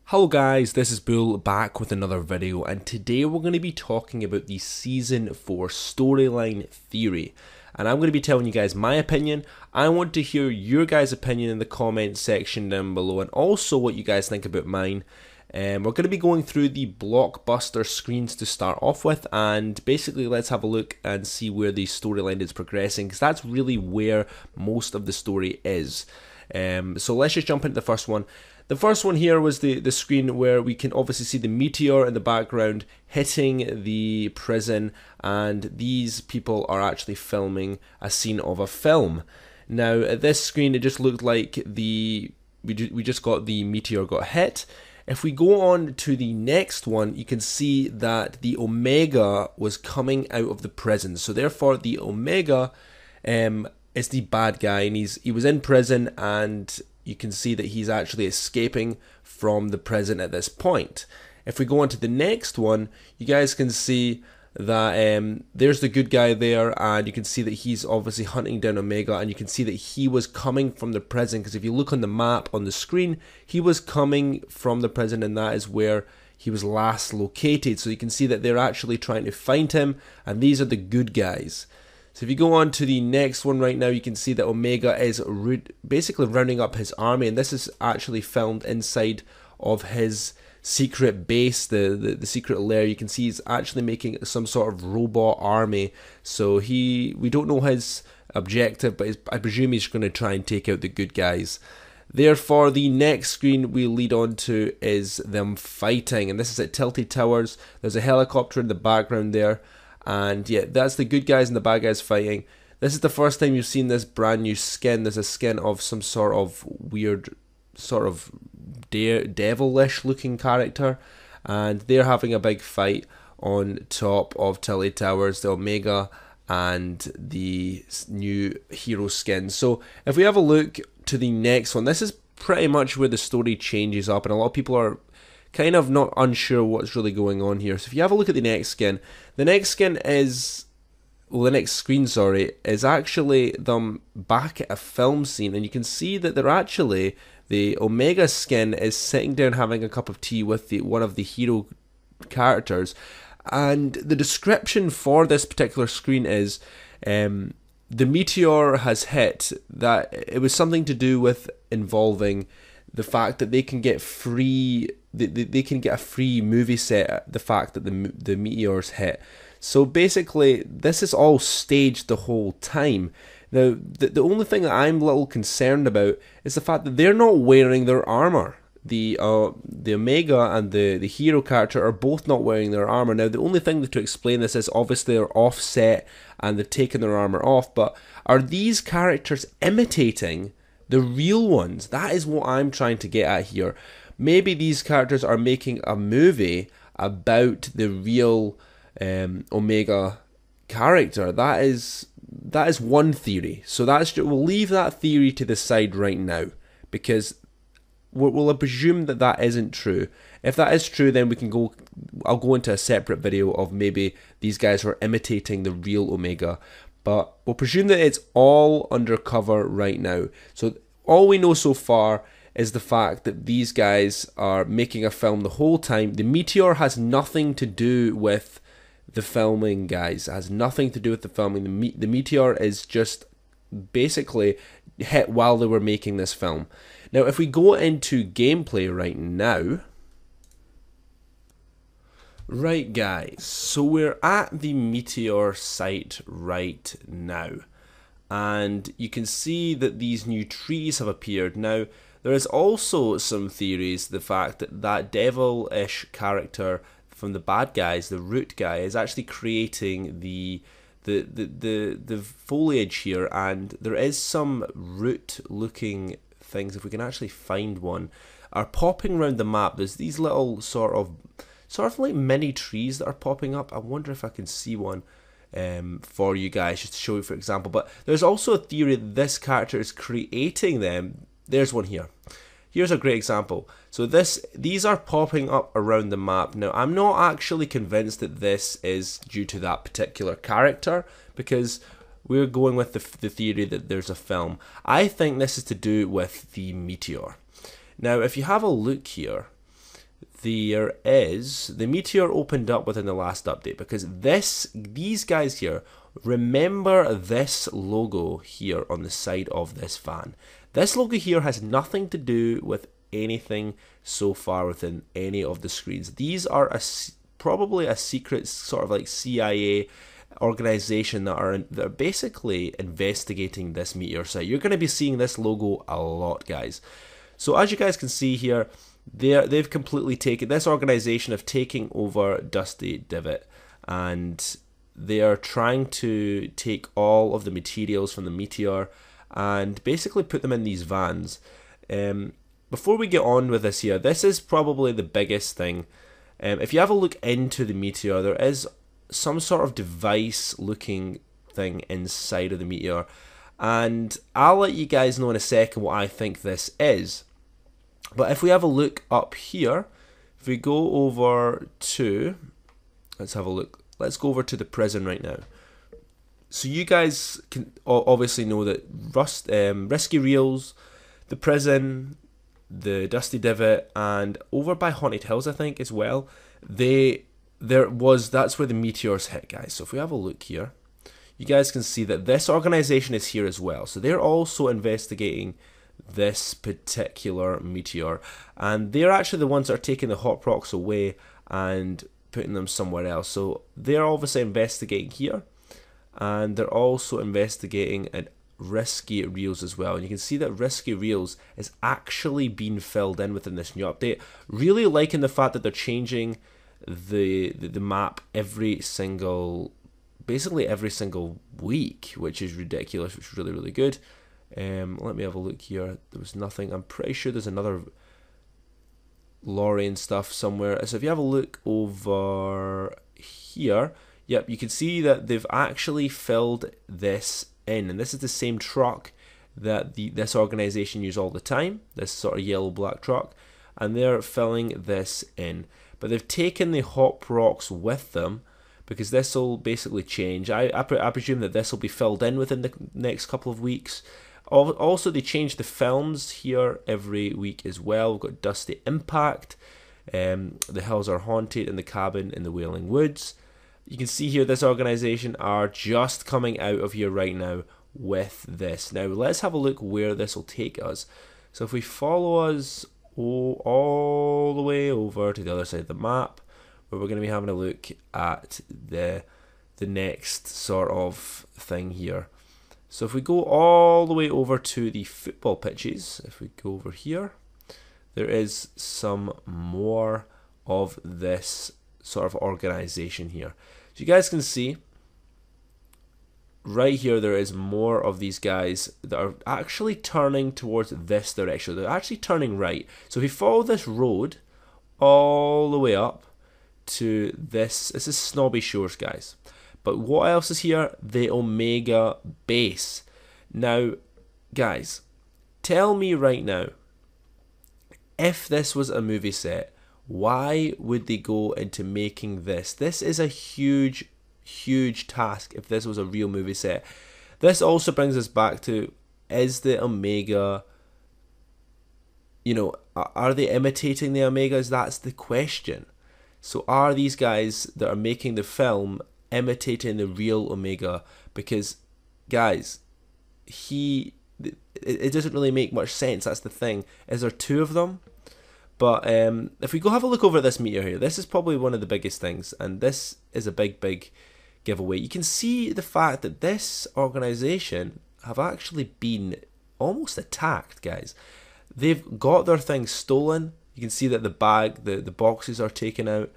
Hello guys, this is Bull back with another video, and today we're going to be talking about the Season 4 storyline theory. And I'm going to be telling you guys my opinion. I want to hear your guys' opinion in the comment section down below, and also what you guys think about mine. We're going to be going through the Blockbuster screens to start off with, and basically let's have a look and see where the storyline is progressing, because that's really where most of the story is. So let's just jump into the first one. The first one here was the screen where we can obviously see the meteor in the background hitting the prison, and these people are actually filming a scene of a film. Now at this screen it just looked like we just got the meteor got hit. If we go on to the next one, you can see that the Omega was coming out of the prison. So therefore the Omega is the bad guy, and he was in prison, and you can see that he's actually escaping from the prison at this point. If we go on to the next one, you guys can see that there's the good guy there, and you can see that he's obviously hunting down Omega, and you can see that he was coming from the prison, because if you look on the map on the screen, he was coming from the prison, and that is where he was last located. So you can see that they're actually trying to find him, and these are the good guys. So if you go on to the next one right now, you can see that Omega is basically rounding up his army, and this is actually filmed inside of his secret base, the secret lair. You can see he's actually making some sort of robot army. So we don't know his objective, but I presume he's going to try and take out the good guys. Therefore, the next screen we lead on to is them fighting, and this is at Tilted Towers. There's a helicopter in the background there. And yeah, that's the good guys and the bad guys fighting. This is the first time you've seen this brand new skin. There's a skin of some sort of weird, sort of devilish looking character. And they're having a big fight on top of Tilted Towers, the Omega and the new hero skin. So if we have a look to the next one, this is pretty much where the story changes up, and a lot of people are kind of not unsure what's really going on here. So if you have a look at the next skin, the next skin is, well, the next screen, sorry, is actually them back at a film scene, and you can see that they're actually, the Omega skin is sitting down having a cup of tea with one of the hero characters, and the description for this particular screen is the meteor has hit, that it was something to do with involving the fact that they can get free. They can get a free movie set at the fact that the meteors hit. So basically, this is all staged the whole time. Now, the only thing that I'm a little concerned about is the fact that they're not wearing their armor. The Omega and the hero character are both not wearing their armor. Now, the only thing to explain this is obviously they're offset and they've taken their armor off. But are these characters imitating the real ones? That is what I'm trying to get at here. Maybe these characters are making a movie about the real Omega character. That is one theory. So we'll leave that theory to the side right now, because we'll presume that that isn't true. If that is true, then I'll go into a separate video of maybe these guys are imitating the real Omega. But we'll presume that it's all undercover right now. So all we know so far is the fact that these guys are making a film the whole time. The meteor has nothing to do with the filming, guys. It has nothing to do with the filming. The meteor is just basically hit while they were making this film. Now, if we go into gameplay right now, right guys, so we're at the meteor site right now, and you can see that these new trees have appeared. Now, there is also some theories, the fact that that devilish character from the bad guys, the root guy, is actually creating the foliage here, and there is some root looking things, if we can actually find one, are popping around the map. There's these little sort of like mini trees that are popping up. I wonder if I can see one for you guys, just to show you for example. But there's also a theory that this character is creating them. There's one here. Here's a great example. So these are popping up around the map. Now, I'm not actually convinced that this is due to that particular character, because we're going with the theory that there's a film. I think this is to do with the meteor. Now, if you have a look here, there is the meteor opened up within the last update, because these guys here, remember this logo here on the side of this van. This logo here has nothing to do with anything so far within any of the screens. These are probably a secret sort of like CIA organization that are basically investigating this meteor site. You're going to be seeing this logo a lot, guys. So as you guys can see here, they've completely taken, this organization have taken over Dusty Divot, and they are trying to take all of the materials from the meteor and basically put them in these vans. Before we get on with this here, this is probably the biggest thing. If you have a look into the meteor, there is some sort of device looking thing inside of the meteor, and I'll let you guys know in a second what I think this is. But if we have a look up here, if we go over to, let's have a look, let's go over to the prison right now. So you guys can obviously know that Risky Reels, the prison, the Dusty Divot, and over by Haunted Hills, I think, as well, that's where the meteors hit, guys. So if we have a look here, you guys can see that this organization is here as well. So they're also investigating this particular meteor, and they're actually the ones that are taking the hot rocks away and putting them somewhere else. So they're obviously investigating here, and they're also investigating at Risky Reels as well. And you can see that Risky Reels is actually being filled in within this new update. Really liking the fact that they're changing the map basically every single week, which is ridiculous, which is really, really good. Let me have a look here. There was nothing. I'm pretty sure there's another lorry and stuff somewhere. So if you have a look over here, yep, you can see that they've actually filled this in, and this is the same truck that this organization use all the time, this sort of yellow black truck, and they're filling this in. But they've taken the hot rocks with them, because this will basically change. I presume that this will be filled in within the next couple of weeks. Also, they change the films here every week as well. We've got Dusty Impact, The Hills Are Haunted, and The Cabin in the Wailing Woods. You can see here this organization are just coming out of here right now with this. Now let's have a look where this will take us. So if we follow us all the way over to the other side of the map, where we're going to be having a look at the next sort of thing here. So if we go all the way over to the football pitches, if we go over here, there is some more of this sort of organization here. So you guys can see right here there is more of these guys that are actually turning towards this direction. They're actually turning right. So if we follow this road all the way up to this is Snobby Shores, guys. But what else is here? The Omega base. Now, guys, tell me right now, if this was a movie set, why would they go into making this? This is a huge, huge task if this was a real movie set. This also brings us back to, is the Omega, you know, are they imitating the Omegas? That's the question. So are these guys that are making the film imitating the real Omega? Because, guys, it doesn't really make much sense. That's the thing. Is there two of them? But if we go have a look over at this meteor here, this is probably one of the biggest things, and this is a big, big giveaway. You can see the fact that this organization have actually been almost attacked, guys. They've got their things stolen. You can see that the boxes are taken out,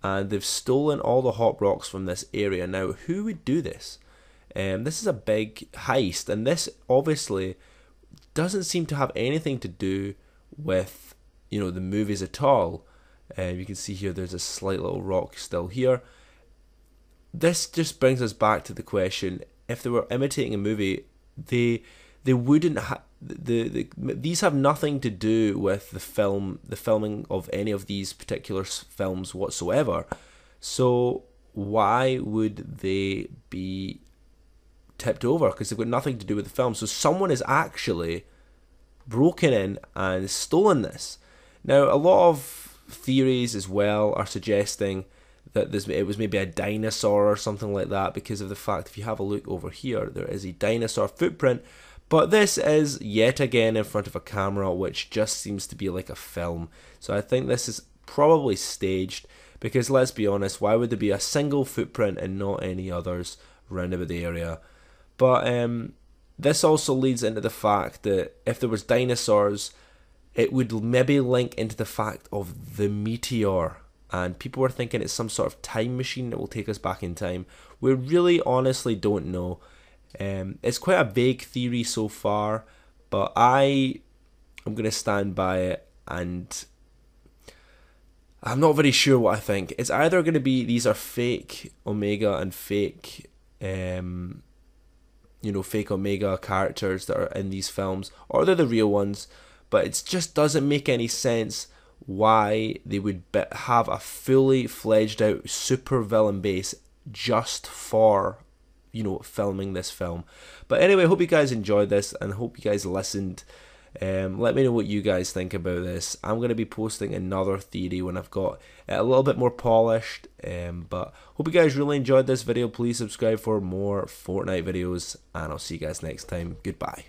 and they've stolen all the hot rocks from this area. Now, who would do this? This is a big heist, and this obviously doesn't seem to have anything to do with, you know, the movies at all. You can see here there's a slight little rock still here. This just brings us back to the question: if they were imitating a movie, they wouldn't these have nothing to do with the filming of any of these particular films whatsoever. So why would they be tipped over? Because they've got nothing to do with the film. So someone has actually broken in and stolen this. Now, a lot of theories as well are suggesting that it was maybe a dinosaur or something like that, because of the fact, if you have a look over here, there is a dinosaur footprint, but this is yet again in front of a camera, which just seems to be like a film. So I think this is probably staged, because let's be honest, why would there be a single footprint and not any others round about the area? But this also leads into the fact that if there was dinosaurs, it would maybe link into the fact of the meteor, and people were thinking it's some sort of time machine that will take us back in time. We really honestly don't know. It's quite a vague theory so far, but I'm going to stand by it, and I'm not very sure what I think. It's either going to be these are fake Omega and fake, fake Omega characters that are in these films, or they're the real ones, but it just doesn't make any sense why they would have a fully fledged out super villain base just for filming this film. But anyway, I hope you guys enjoyed this, and hope you guys listened. Let me know what you guys think about this. I'm going to be posting another theory when I've got it a little bit more polished, but hope you guys really enjoyed this video. Please subscribe for more Fortnite videos, and I'll see you guys next time. Goodbye.